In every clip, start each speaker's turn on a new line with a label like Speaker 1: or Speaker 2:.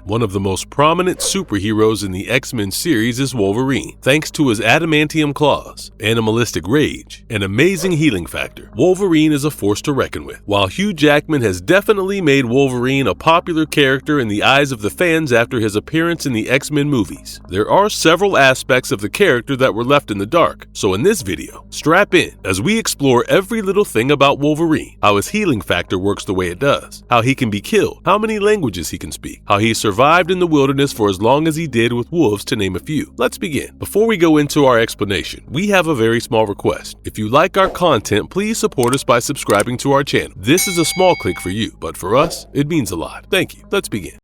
Speaker 1: One of the most prominent superheroes in the X-Men series is Wolverine, thanks to his adamantium claws, animalistic rage, and amazing healing factor. Wolverine is a force to reckon with. While Hugh Jackman has definitely made Wolverine a popular character in the eyes of the fans after his appearance in the X-Men movies, there are several aspects of the character that were left in the dark. So in this video, strap in as we explore every little thing about Wolverine, how his healing factor works the way it does, how he can be killed, how many languages he can speak, how he survived in the wilderness for as long as he did with wolves, to name a few. Let's begin. Before we go into our explanation, we have a very small request. If you like our content, please support us by subscribing to our channel. This is a small click for you, but for us, it means a lot. Thank you. Let's begin.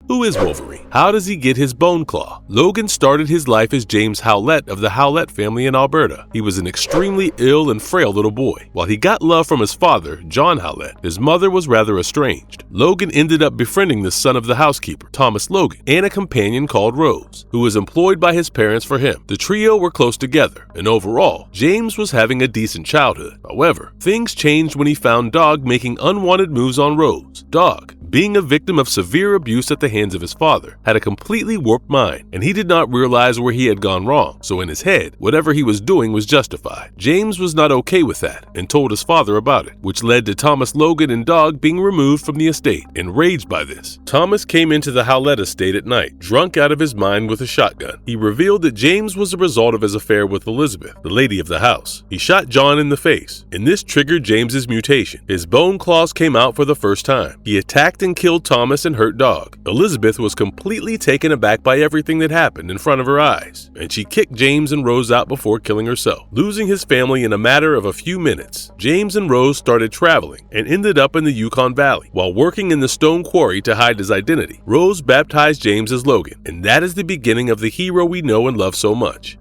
Speaker 1: Who is Wolverine? How does he get his bone claw? Logan started his life as James Howlett of the Howlett family in Alberta. He was an extremely ill and frail little boy. While he got love from his father, John Howlett, his mother was rather estranged. Logan ended up befriending the son of the housekeeper, Thomas Logan, and a companion called Rose, who was employed by his parents for him. The trio were close together, and overall, James was having a decent childhood. However, things changed when he found Dog making unwanted moves on Rose. Dog, being a victim of severe abuse at the hands of his father, had a completely warped mind, and he did not realize where he had gone wrong, so in his head, whatever he was doing was justified. James was not okay with that, and told his father about it, which led to Thomas Logan and Dog being removed from the estate. Enraged by this, Thomas came into the Howlett estate at night, drunk out of his mind with a shotgun. He revealed that James was the result of his affair with Elizabeth, the lady of the house. He shot John in the face, and this triggered James's mutation. His bone claws came out for the first time. He attacked and killed Thomas and hurt Dog. Elizabeth was completely taken aback by everything that happened in front of her eyes, and she kicked James and Rose out before killing herself. Losing his family in a matter of a few minutes, James and Rose started traveling and ended up in the Yukon Valley. While working in the stone quarry to hide his identity, Rose baptized James as Logan, and that is the beginning of the hero we know and love so much.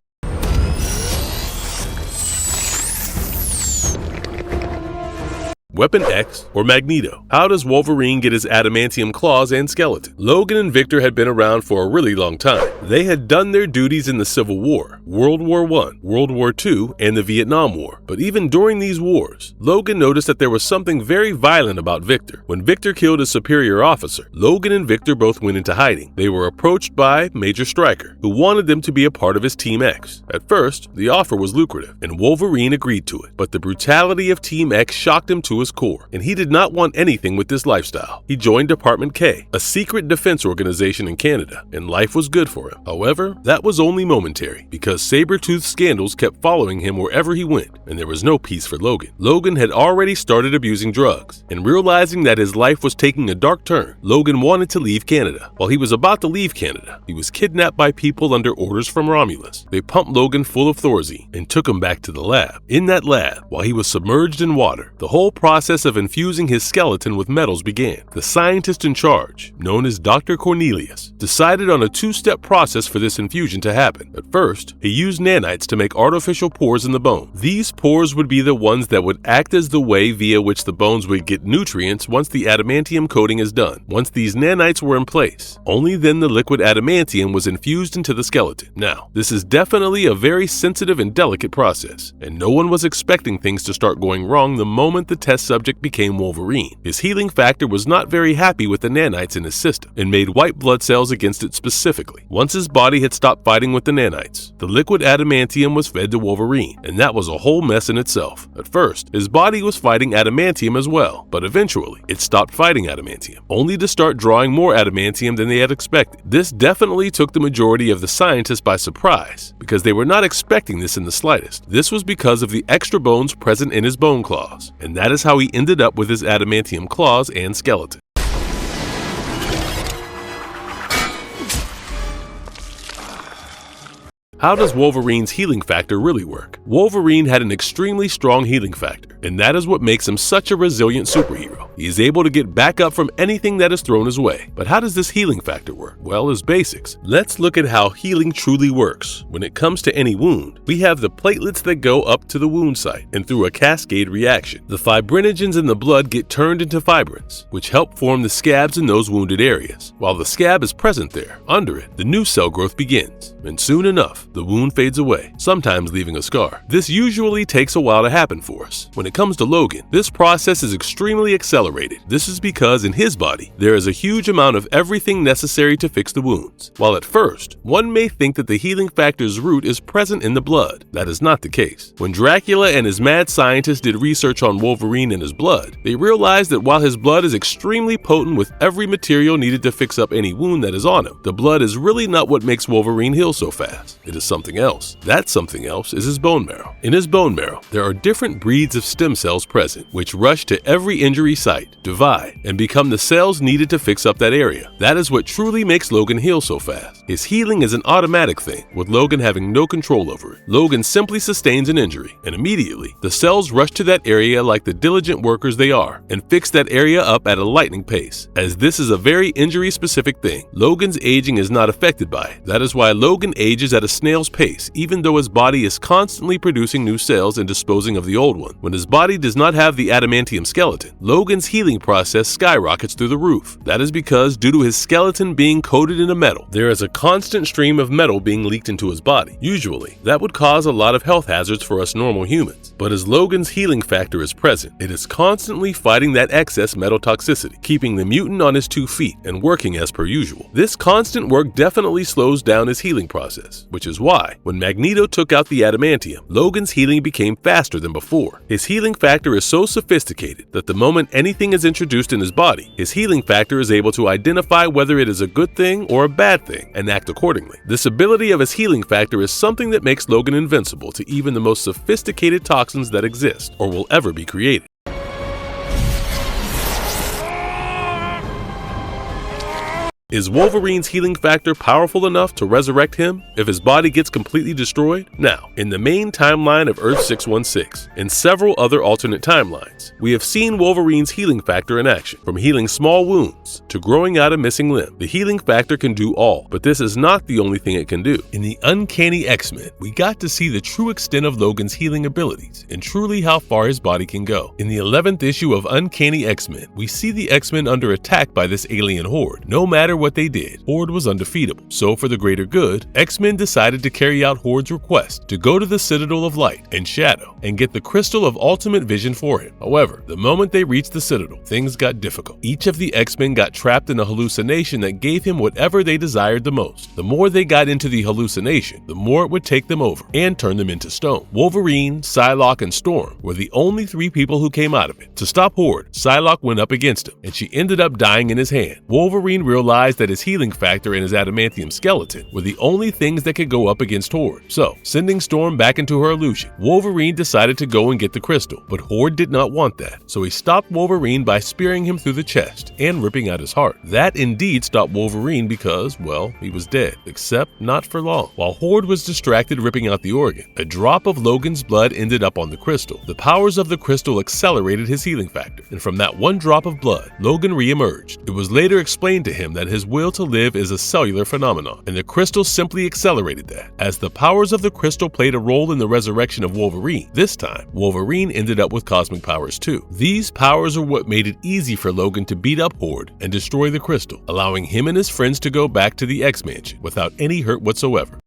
Speaker 1: Weapon X, or Magneto. How does Wolverine get his adamantium claws and skeleton? Logan and Victor had been around for a really long time. They had done their duties in the Civil War, World War I, World War II, and the Vietnam War. But even during these wars, Logan noticed that there was something very violent about Victor. When Victor killed his superior officer, Logan and Victor both went into hiding. They were approached by Major Stryker, who wanted them to be a part of his Team X. At first, the offer was lucrative, and Wolverine agreed to it. But the brutality of Team X shocked him to his core, and he did not want anything with this lifestyle. He joined Department K, a secret defense organization in Canada, and life was good for him. However, that was only momentary, because saber-toothed scandals kept following him wherever he went, and there was no peace for Logan. Logan had already started abusing drugs, and realizing that his life was taking a dark turn, Logan wanted to leave Canada. While he was about to leave Canada, he was kidnapped by people under orders from Romulus. They pumped Logan full of Thorazine and took him back to the lab. In that lab, while he was submerged in water, the whole process of infusing his skeleton with metals began. The scientist in charge, known as Dr. Cornelius, decided on a two-step process for this infusion to happen. At first, he used nanites to make artificial pores in the bone. These pores would be the ones that would act as the way via which the bones would get nutrients once the adamantium coating is done. Once these nanites were in place, only then the liquid adamantium was infused into the skeleton. Now, this is definitely a very sensitive and delicate process, and no one was expecting things to start going wrong the moment the test subject became Wolverine. His healing factor was not very happy with the nanites in his system and made white blood cells against it specifically. Once his body had stopped fighting with the nanites, the liquid adamantium was fed to Wolverine, and that was a whole mess in itself. At first, his body was fighting adamantium as well, but eventually, it stopped fighting adamantium, only to start drawing more adamantium than they had expected. This definitely took the majority of the scientists by surprise, because they were not expecting this in the slightest. This was because of the extra bones present in his bone claws, and that is how he ended up with his adamantium claws and skeleton. How does Wolverine's healing factor really work? Wolverine had an extremely strong healing factor, and that is what makes him such a resilient superhero. He is able to get back up from anything that is thrown his way. But how does this healing factor work? Well, as basics. Let's look at how healing truly works. When it comes to any wound, we have the platelets that go up to the wound site, and through a cascade reaction, the fibrinogens in the blood get turned into fibrins, which help form the scabs in those wounded areas. While the scab is present there, under it, the new cell growth begins, and soon enough, the wound fades away, sometimes leaving a scar. This usually takes a while to happen for us. When it comes to Logan, this process is extremely accelerated. This is because in his body, there is a huge amount of everything necessary to fix the wounds. While at first, one may think that the healing factor's root is present in the blood. That is not the case. When Dracula and his mad scientists did research on Wolverine and his blood, they realized that while his blood is extremely potent with every material needed to fix up any wound that is on him, the blood is really not what makes Wolverine heal so fast. It is something else. That something else is his bone marrow. In his bone marrow, there are different breeds of stem cells present, which rush to every injury site, divide, and become the cells needed to fix up that area. That is what truly makes Logan heal so fast. His healing is an automatic thing, with Logan having no control over it. Logan simply sustains an injury, and immediately, the cells rush to that area like the diligent workers they are, and fix that area up at a lightning pace. As this is a very injury-specific thing, Logan's aging is not affected by it. That is why Logan ages at a snail's pace, even though his body is constantly producing new cells and disposing of the old one. When his body does not have the adamantium skeleton, Logan's healing process skyrockets through the roof. That is because, due to his skeleton being coated in a metal, there is a constant stream of metal being leaked into his body. Usually, that would cause a lot of health hazards for us normal humans. But as Logan's healing factor is present, it is constantly fighting that excess metal toxicity, keeping the mutant on his 2 feet and working as per usual. This constant work definitely slows down his healing process, which is why, when Magneto took out the adamantium, Logan's healing became faster than before. His healing factor is so sophisticated that the moment anything is introduced in his body, his healing factor is able to identify whether it is a good thing or a bad thing and act accordingly. This ability of his healing factor is something that makes Logan invincible to even the most sophisticated toxins that exist or will ever be created. Is Wolverine's healing factor powerful enough to resurrect him if his body gets completely destroyed? Now, in the main timeline of Earth 616 and several other alternate timelines, we have seen Wolverine's healing factor in action. From healing small wounds to growing out a missing limb, the healing factor can do all, but this is not the only thing it can do. In the Uncanny X-Men, we got to see the true extent of Logan's healing abilities and truly how far his body can go. In the 11th issue of Uncanny X-Men, we see the X-Men under attack by this alien horde. No matter what they did, Horde was undefeatable. So for the greater good, X-Men decided to carry out Horde's request to go to the Citadel of Light and Shadow and get the Crystal of Ultimate Vision for him. However, the moment they reached the Citadel, things got difficult. Each of the X-Men got trapped in a hallucination that gave him whatever they desired the most. The more they got into the hallucination, the more it would take them over and turn them into stone. Wolverine, Psylocke, and Storm were the only 3 people who came out of it. To stop Horde, Psylocke went up against him, and she ended up dying in his hand. Wolverine realized that his healing factor and his adamantium skeleton were the only things that could go up against Horde. So, sending Storm back into her illusion, Wolverine decided to go and get the crystal, but Horde did not want that. So he stopped Wolverine by spearing him through the chest and ripping out his heart. That indeed stopped Wolverine because, well, he was dead, except not for long. While Horde was distracted ripping out the organ, a drop of Logan's blood ended up on the crystal. The powers of the crystal accelerated his healing factor, and from that one drop of blood, Logan re-emerged. It was later explained to him that his will to live is a cellular phenomenon, and the crystal simply accelerated that. As the powers of the crystal played a role in the resurrection of Wolverine, this time, Wolverine ended up with cosmic powers too. These powers are what made it easy for Logan to beat up Horde and destroy the crystal, allowing him and his friends to go back to the X-Mansion without any hurt whatsoever.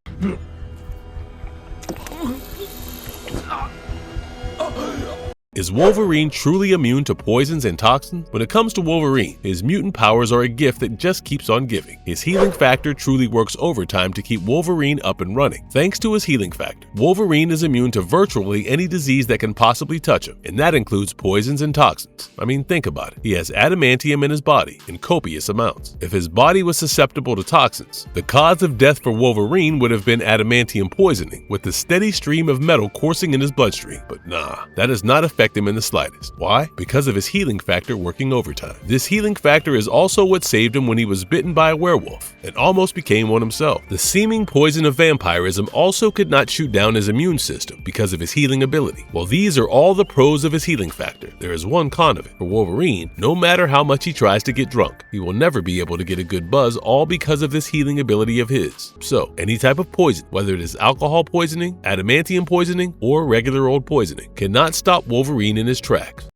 Speaker 1: Is Wolverine truly immune to poisons and toxins? When it comes to Wolverine, his mutant powers are a gift that just keeps on giving. His healing factor truly works overtime to keep Wolverine up and running. Thanks to his healing factor, Wolverine is immune to virtually any disease that can possibly touch him, and that includes poisons and toxins. I mean, think about it. He has adamantium in his body in copious amounts. If his body was susceptible to toxins, the cause of death for Wolverine would have been adamantium poisoning, with the steady stream of metal coursing in his bloodstream. But nah, that does not affect him in the slightest. Why? Because of his healing factor working overtime. This healing factor is also what saved him when he was bitten by a werewolf and almost became one himself. The seeming poison of vampirism also could not shoot down his immune system because of his healing ability. While these are all the pros of his healing factor, there is one con of it. For Wolverine, no matter how much he tries to get drunk, he will never be able to get a good buzz, all because of this healing ability of his. So, any type of poison, whether it is alcohol poisoning, adamantium poisoning, or regular old poisoning, cannot stop Wolverine in his tracks.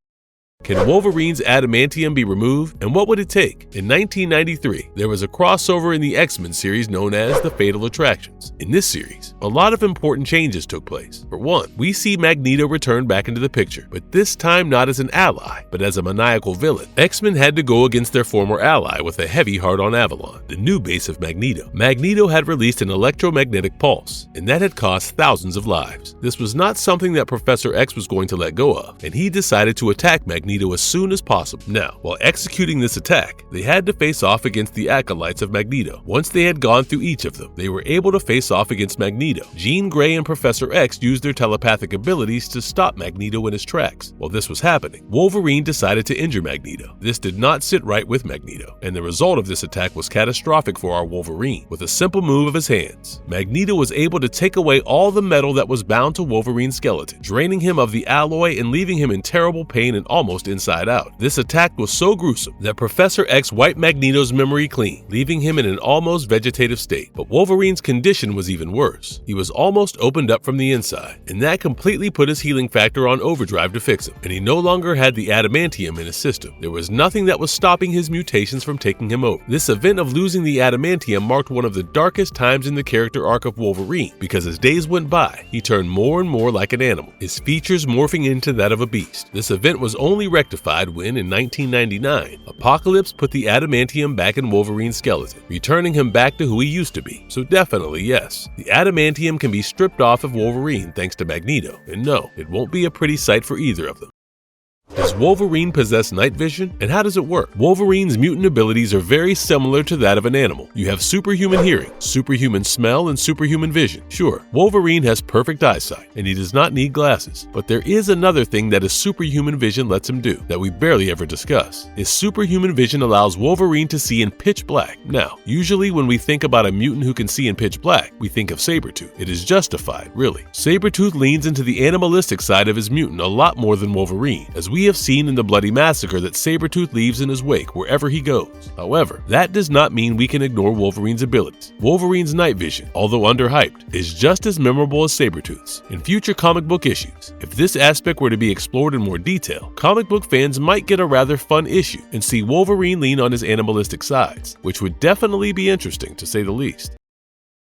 Speaker 1: Can Wolverine's adamantium be removed, and what would it take? In 1993, there was a crossover in the X-Men series known as the Fatal Attractions. In this series, a lot of important changes took place. For one, we see Magneto return back into the picture, but this time not as an ally, but as a maniacal villain. X-Men had to go against their former ally with a heavy heart on Avalon, the new base of Magneto. Magneto had released an electromagnetic pulse, and that had cost thousands of lives. This was not something that Professor X was going to let go of, and he decided to attack Magneto as soon as possible. Now, while executing this attack, they had to face off against the acolytes of Magneto. Once they had gone through each of them, they were able to face off against Magneto. Jean Grey and Professor X used their telepathic abilities to stop Magneto in his tracks. While this was happening, Wolverine decided to injure Magneto. This did not sit right with Magneto, and the result of this attack was catastrophic for our Wolverine. With a simple move of his hands, Magneto was able to take away all the metal that was bound to Wolverine's skeleton, draining him of the alloy and leaving him in terrible pain and almost inside out. This attack was so gruesome that Professor X wiped Magneto's memory clean, leaving him in an almost vegetative state. But Wolverine's condition was even worse. He was almost opened up from the inside, and that completely put his healing factor on overdrive to fix him, and he no longer had the adamantium in his system. There was nothing that was stopping his mutations from taking him over. This event of losing the adamantium marked one of the darkest times in the character arc of Wolverine, because as days went by, he turned more and more like an animal, his features morphing into that of a beast. This event was only rectified when, in 1999, Apocalypse put the adamantium back in Wolverine's skeleton, returning him back to who he used to be. So definitely, yes, the adamantium can be stripped off of Wolverine thanks to Magneto, and no, it won't be a pretty sight for either of them. Does Wolverine possess night vision, and how does it work? Wolverine's mutant abilities are very similar to that of an animal. You have superhuman hearing, superhuman smell, and superhuman vision. Sure, Wolverine has perfect eyesight, and he does not need glasses. But there is another thing that his superhuman vision lets him do that we barely ever discuss. His superhuman vision allows Wolverine to see in pitch black. Now, usually when we think about a mutant who can see in pitch black, we think of Sabretooth. It is justified, really. Sabretooth leans into the animalistic side of his mutant a lot more than Wolverine, as we have seen in the bloody massacre that Sabretooth leaves in his wake wherever he goes. However, that does not mean we can ignore Wolverine's abilities. Wolverine's night vision, although underhyped, is just as memorable as Sabretooth's. In future comic book issues, if this aspect were to be explored in more detail, comic book fans might get a rather fun issue and see Wolverine lean on his animalistic sides, which would definitely be interesting to say the least.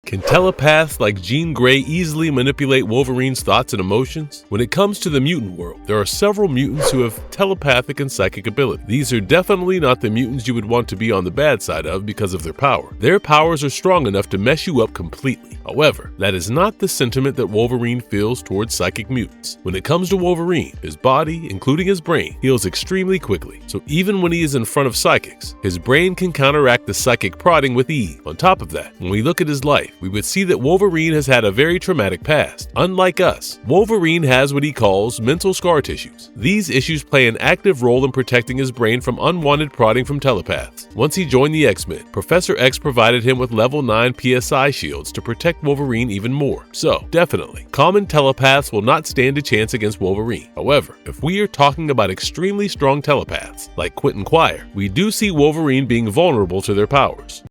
Speaker 1: Can telepaths like Jean Grey easily manipulate Wolverine's thoughts and emotions? When it comes to the mutant world, there are several mutants who have telepathic and psychic ability. These are definitely not the mutants you would want to be on the bad side of because of their power. Their powers are strong enough to mess you up completely. However, that is not the sentiment that Wolverine feels towards psychic mutants. When it comes to Wolverine, his body, including his brain, heals extremely quickly. So even when he is in front of psychics, his brain can counteract the psychic prodding with ease. On top of that, when we look at his life, we would see that Wolverine has had a very traumatic past. Unlike us, Wolverine has what he calls mental scar tissues. These issues play an active role in protecting his brain from unwanted prodding from telepaths. Once he joined the X-Men, Professor X provided him with level 9 PSI shields to protect Wolverine even more. So, definitely, common telepaths will not stand a chance against Wolverine. However, if we are talking about extremely strong telepaths, like Quentin Quire, we do see Wolverine being vulnerable to their powers.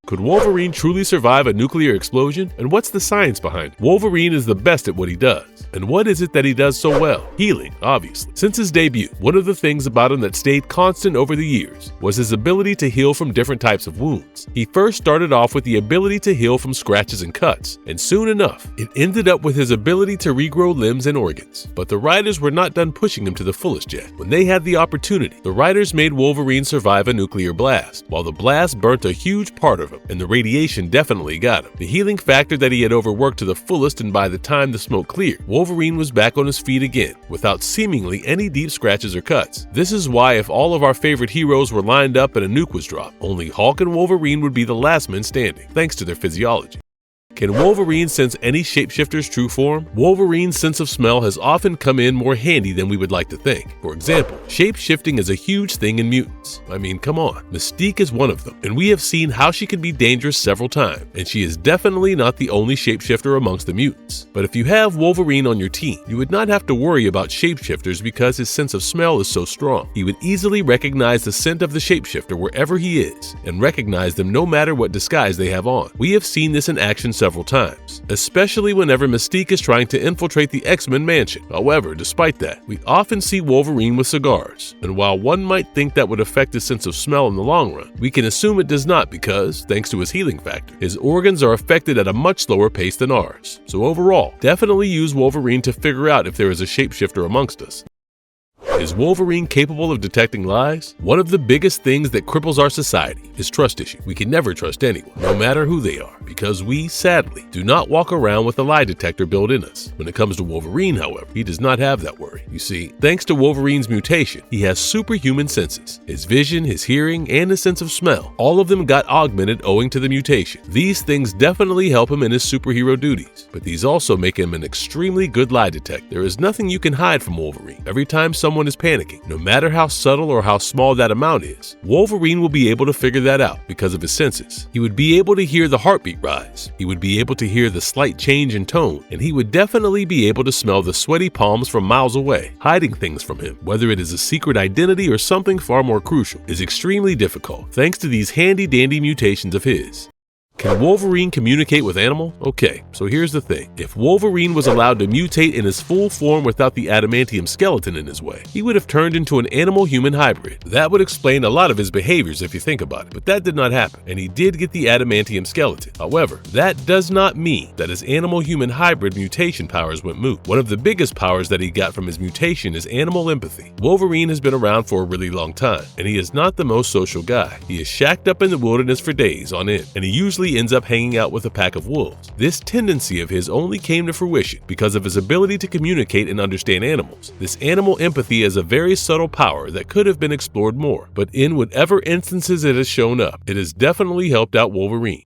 Speaker 1: Could Wolverine truly survive a nuclear explosion? And what's the science behind it? Wolverine is the best at what he does. And what is it that he does so well? Healing, obviously. Since his debut, one of the things about him that stayed constant over the years was his ability to heal from different types of wounds. He first started off with the ability to heal from scratches and cuts, and soon enough, it ended up with his ability to regrow limbs and organs. But the writers were not done pushing him to the fullest yet. When they had the opportunity, the writers made Wolverine survive a nuclear blast, while the blast burnt a huge part of him, and the radiation definitely got him. The healing factor that he had overworked to the fullest, and by the time the smoke cleared, Wolverine was back on his feet again, without seemingly any deep scratches or cuts. This is why if all of our favorite heroes were lined up and a nuke was dropped, only Hulk and Wolverine would be the last men standing, thanks to their physiology. Can Wolverine sense any shapeshifter's true form? Wolverine's sense of smell has often come in more handy than we would like to think. For example, shapeshifting is a huge thing in mutants. I mean, come on. Mystique is one of them, and we have seen how she can be dangerous several times, and she is definitely not the only shapeshifter amongst the mutants. But if you have Wolverine on your team, you would not have to worry about shapeshifters because his sense of smell is so strong. He would easily recognize the scent of the shapeshifter wherever he is, and recognize them no matter what disguise they have on. We have seen this in action several several times, especially whenever Mystique is trying to infiltrate the X-Men mansion. However, despite that, we often see Wolverine with cigars, and while one might think that would affect his sense of smell in the long run, we can assume it does not because, thanks to his healing factor, his organs are affected at a much slower pace than ours. So overall, definitely use Wolverine to figure out if there is a shapeshifter amongst us. Is Wolverine capable of detecting lies? One of the biggest things that cripples our society is trust issue. We can never trust anyone, no matter who they are, because we, sadly, do not walk around with a lie detector built in us. When it comes to Wolverine, however, he does not have that worry. You see, thanks to Wolverine's mutation, he has superhuman senses. His vision, his hearing, and his sense of smell, all of them got augmented owing to the mutation. These things definitely help him in his superhero duties, but these also make him an extremely good lie detector. There is nothing you can hide from Wolverine. Every time someone is panicking, no matter how subtle or how small that amount is, Wolverine will be able to figure that out because of his senses. He would be able to hear the heartbeat rise, he would be able to hear the slight change in tone, and he would definitely be able to smell the sweaty palms from miles away. Hiding things from him, whether it is a secret identity or something far more crucial, is extremely difficult thanks to these handy-dandy mutations of his. Can Wolverine communicate with animal? Okay, so here's the thing. If Wolverine was allowed to mutate in his full form without the adamantium skeleton in his way, he would have turned into an animal-human hybrid. That would explain a lot of his behaviors if you think about it, but that did not happen, and he did get the adamantium skeleton. However, that does not mean that his animal-human hybrid mutation powers went moot. One of the biggest powers that he got from his mutation is animal empathy. Wolverine has been around for a really long time, and he is not the most social guy. He is shacked up in the wilderness for days on end, and he usually ends up hanging out with a pack of wolves. This tendency of his only came to fruition because of his ability to communicate and understand animals. This animal empathy is a very subtle power that could have been explored more, but in whatever instances it has shown up, it has definitely helped out Wolverine.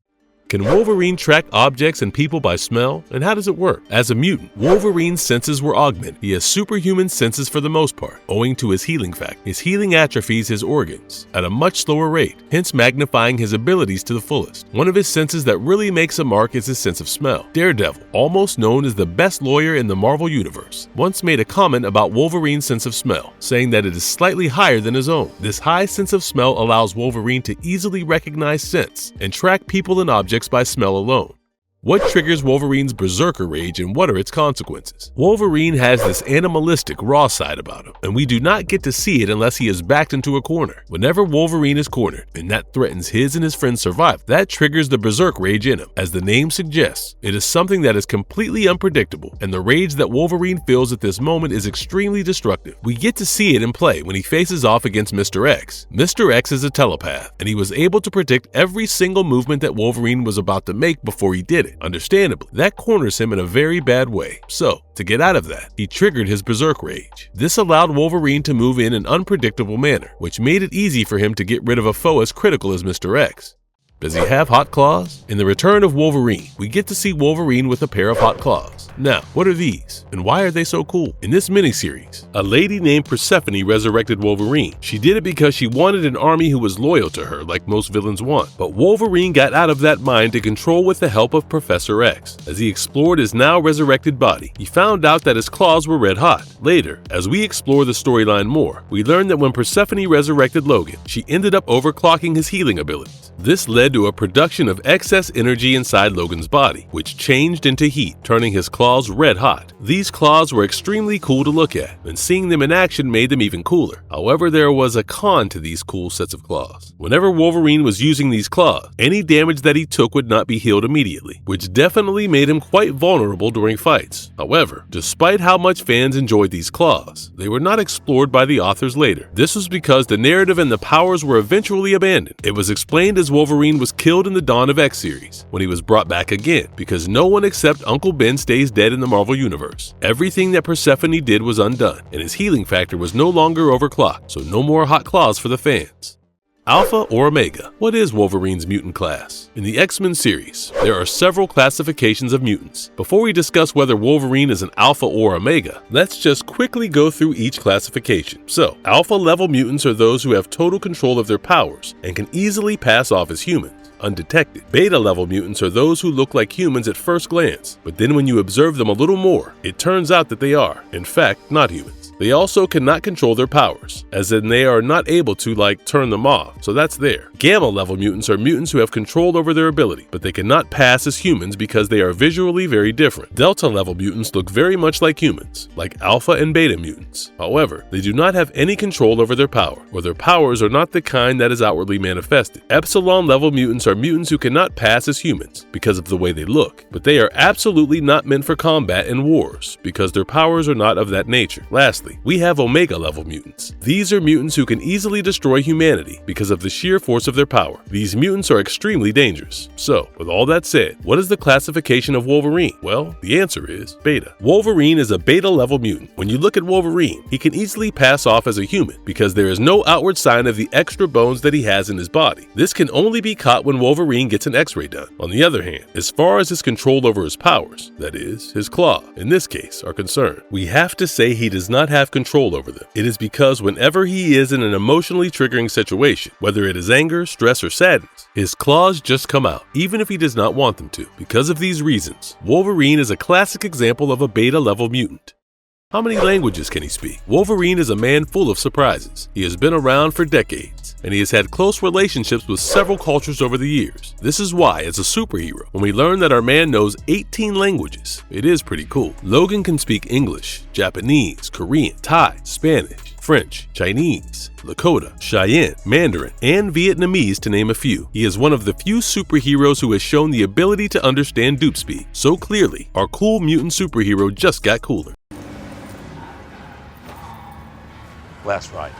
Speaker 1: Can Wolverine track objects and people by smell? And how does it work? As a mutant, Wolverine's senses were augmented. He has superhuman senses for the most part, owing to his healing factor. His healing atrophies his organs at a much slower rate, hence magnifying his abilities to the fullest. One of his senses that really makes a mark is his sense of smell. Daredevil, almost known as the best lawyer in the Marvel Universe, once made a comment about Wolverine's sense of smell, saying that it is slightly higher than his own. This high sense of smell allows Wolverine to easily recognize scents and track people and objects by smell alone. What triggers Wolverine's Berserker rage and what are its consequences? Wolverine has this animalistic, raw side about him, and we do not get to see it unless he is backed into a corner. Whenever Wolverine is cornered, and that threatens his and his friends' survival, that triggers the Berserk rage in him. As the name suggests, it is something that is completely unpredictable, and the rage that Wolverine feels at this moment is extremely destructive. We get to see it in play when he faces off against Mr. X. Mr. X is a telepath, and he was able to predict every single movement that Wolverine was about to make before he did it. Understandably, that corners him in a very bad way. So, to get out of that, he triggered his Berserk rage. This allowed Wolverine to move in an unpredictable manner, which made it easy for him to get rid of a foe as critical as Mr. X. Does he have hot claws? In The Return of Wolverine, we get to see Wolverine with a pair of hot claws. Now, what are these, and why are they so cool? In this miniseries, a lady named Persephone resurrected Wolverine. She did it because she wanted an army who was loyal to her, like most villains want. But Wolverine got out of that mind to control with the help of Professor X. As he explored his now resurrected body, he found out that his claws were red hot. Later, as we explore the storyline more, we learn that when Persephone resurrected Logan, she ended up overclocking his healing abilities. This led to a production of excess energy inside Logan's body, which changed into heat, turning his claws red hot. These claws were extremely cool to look at, and seeing them in action made them even cooler. However, there was a con to these cool sets of claws. Whenever Wolverine was using these claws, any damage that he took would not be healed immediately, which definitely made him quite vulnerable during fights. However, despite how much fans enjoyed these claws, they were not explored by the authors later. This was because the narrative and the powers were eventually abandoned. It was explained as Wolverine was killed in the Dawn of X series, when he was brought back again, because no one except Uncle Ben stays dead in the Marvel Universe. Everything that Persephone did was undone, and his healing factor was no longer overclocked, so no more hot claws for the fans. Alpha or Omega? What is Wolverine's mutant class? In the X-Men series, there are several classifications of mutants. Before we discuss whether Wolverine is an Alpha or Omega, let's just quickly go through each classification. So, Alpha level mutants are those who have total control of their powers and can easily pass off as humans undetected. Beta level mutants are those who look like humans at first glance, but then when you observe them a little more, it turns out that they are, in fact, not humans. They also cannot control their powers, as in they are not able to, like, turn them off, so that's there. Gamma level mutants are mutants who have control over their ability, but they cannot pass as humans because they are visually very different. Delta level mutants look very much like humans, like alpha and beta mutants. However, they do not have any control over their power, or their powers are not the kind that is outwardly manifested. Epsilon level mutants are mutants who cannot pass as humans because of the way they look, but they are absolutely not meant for combat and wars because their powers are not of that nature. Lastly, we have Omega level mutants. These are mutants who can easily destroy humanity because of the sheer force of their power. These mutants are extremely dangerous. So, with all that said, what is the classification of Wolverine? Well, the answer is beta. Wolverine is a beta level mutant. When you look at Wolverine, he can easily pass off as a human because there is no outward sign of the extra bones that he has in his body. This can only be caught when Wolverine gets an x-ray done. On the other hand, as far as his control over his powers, that is, his claw, in this case, are concerned, we have to say he does not have control over them. It is because whenever he is in an emotionally triggering situation, whether it is anger, stress, or sadness, his claws just come out, even if he does not want them to. Because of these reasons, Wolverine is a classic example of a beta-level mutant. How many languages can he speak? Wolverine is a man full of surprises. He has been around for decades, and he has had close relationships with several cultures over the years. This is why, as a superhero, when we learn that our man knows 18 languages, it is pretty cool. Logan can speak English, Japanese, Korean, Thai, Spanish, French, Chinese, Lakota, Cheyenne, Mandarin, and Vietnamese, to name a few. He is one of the few superheroes who has shown the ability to understand dupe speak. So clearly, our cool mutant superhero just got cooler.
Speaker 2: Last ride.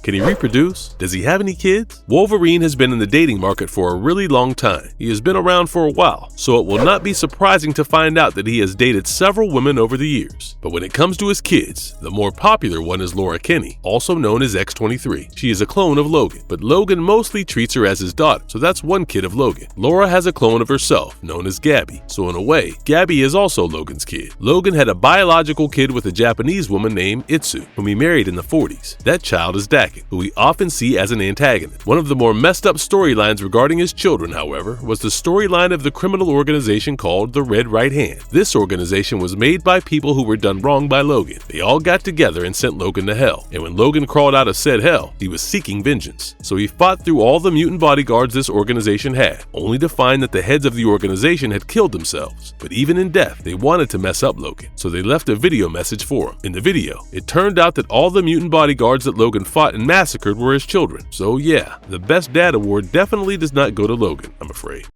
Speaker 1: Can he reproduce? Does he have any kids? Wolverine has been in the dating market for a really long time. He has been around for a while, so it will not be surprising to find out that he has dated several women over the years. But when it comes to his kids, the more popular one is Laura Kinney, also known as X-23. She is a clone of Logan, but Logan mostly treats her as his daughter, so that's one kid of Logan. Laura has a clone of herself, known as Gabby, so in a way, Gabby is also Logan's kid. Logan had a biological kid with a Japanese woman named Itsu, whom he married in the 40s. That child is Daken, who we often see as an antagonist. One of the more messed up storylines regarding his children, however, was the storyline of the criminal organization called the Red Right Hand. This organization was made by people who were done wrong by Logan. They all got together and sent Logan to hell, and when Logan crawled out of said hell, he was seeking vengeance. So he fought through all the mutant bodyguards this organization had, only to find that the heads of the organization had killed themselves. But even in death, they wanted to mess up Logan, so they left a video message for him. In the video, it turned out that all the mutant bodyguards that Logan fought and massacred were his children. So yeah, the Best Dad award definitely does not go to Logan, I'm afraid.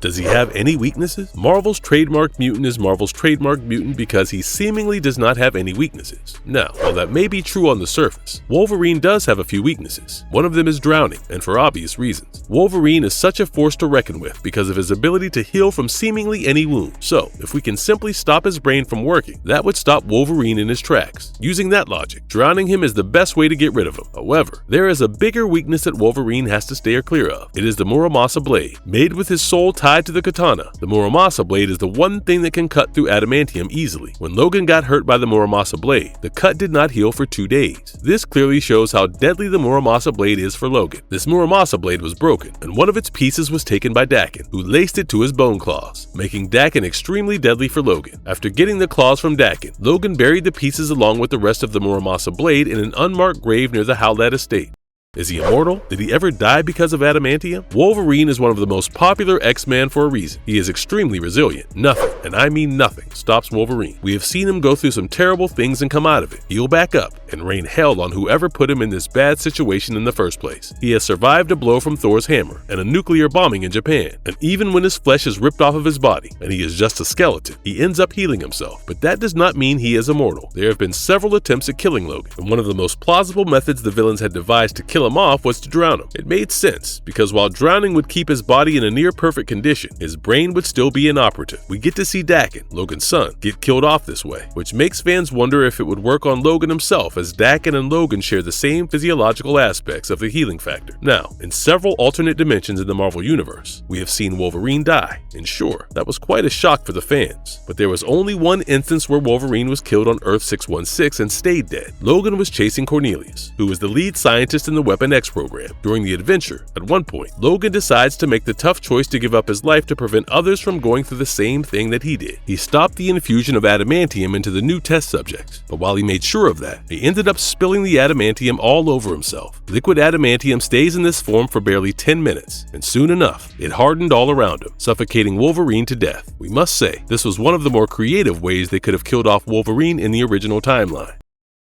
Speaker 1: Does he have any weaknesses? Marvel's trademark mutant is Marvel's trademark mutant because he seemingly does not have any weaknesses. Now, while that may be true on the surface, Wolverine does have a few weaknesses. One of them is drowning, and for obvious reasons. Wolverine is such a force to reckon with because of his ability to heal from seemingly any wound. So, if we can simply stop his brain from working, that would stop Wolverine in his tracks. Using that logic, drowning him is the best way to get rid of him. However, there is a bigger weakness that Wolverine has to steer clear of. It is the Muramasa blade. Made with his soul tied to the katana, the Muramasa blade is the one thing that can cut through adamantium easily. When Logan got hurt by the Muramasa blade, the cut did not heal for 2 days. This clearly shows how deadly the Muramasa blade is for Logan. This Muramasa blade was broken, and one of its pieces was taken by Daken, who laced it to his bone claws, making Daken extremely deadly for Logan. After getting the claws from Daken, Logan buried the pieces along with the rest of the Muramasa blade in an unmarked grave near the Howlett estate. Is he immortal? Did he ever die because of adamantium? Wolverine is one of the most popular X-Men for a reason. He is extremely resilient. Nothing, and I mean nothing, stops Wolverine. We have seen him go through some terrible things and come out of it, heal back up, and rain hell on whoever put him in this bad situation in the first place. He has survived a blow from Thor's hammer and a nuclear bombing in Japan, and even when his flesh is ripped off of his body and he is just a skeleton, he ends up healing himself. But that does not mean he is immortal. There have been several attempts at killing Logan, and one of the most plausible methods the villains had devised to kill him off was to drown him. It made sense, because while drowning would keep his body in a near-perfect condition, his brain would still be inoperative. We get to see Daken, Logan's son, get killed off this way, which makes fans wonder if it would work on Logan himself, as Daken and Logan share the same physiological aspects of the healing factor. Now, in several alternate dimensions in the Marvel Universe, we have seen Wolverine die, and sure, that was quite a shock for the fans, but there was only one instance where Wolverine was killed on Earth 616 and stayed dead. Logan was chasing Cornelius, who was the lead scientist in the Weapon X program. During the adventure, at one point, Logan decides to make the tough choice to give up his life to prevent others from going through the same thing that he did. He stopped the infusion of adamantium into the new test subjects, but while he made sure of that, he ended up spilling the adamantium all over himself. Liquid adamantium stays in this form for barely 10 minutes, and soon enough, it hardened all around him, suffocating Wolverine to death. We must say, this was one of the more creative ways they could have killed off Wolverine in the original timeline.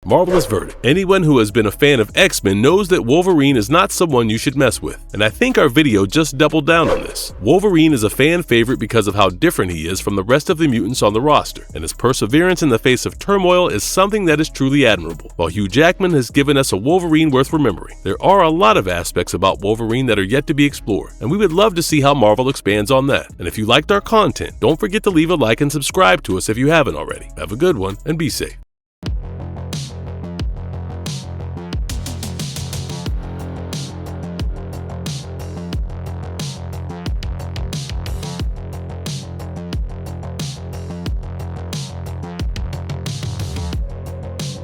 Speaker 1: Marvelous verdict. Anyone who has been a fan of X-Men knows that Wolverine is not someone you should mess with, and I think our video just doubled down on this. Wolverine is a fan favorite because of how different he is from the rest of the mutants on the roster, and his perseverance in the face of turmoil is something that is truly admirable. While Hugh Jackman has given us a Wolverine worth remembering, there are a lot of aspects about Wolverine that are yet to be explored, and we would love to see how Marvel expands on that. And if you liked our content, don't forget to leave a like and subscribe to us if you haven't already. Have a good one, and be safe.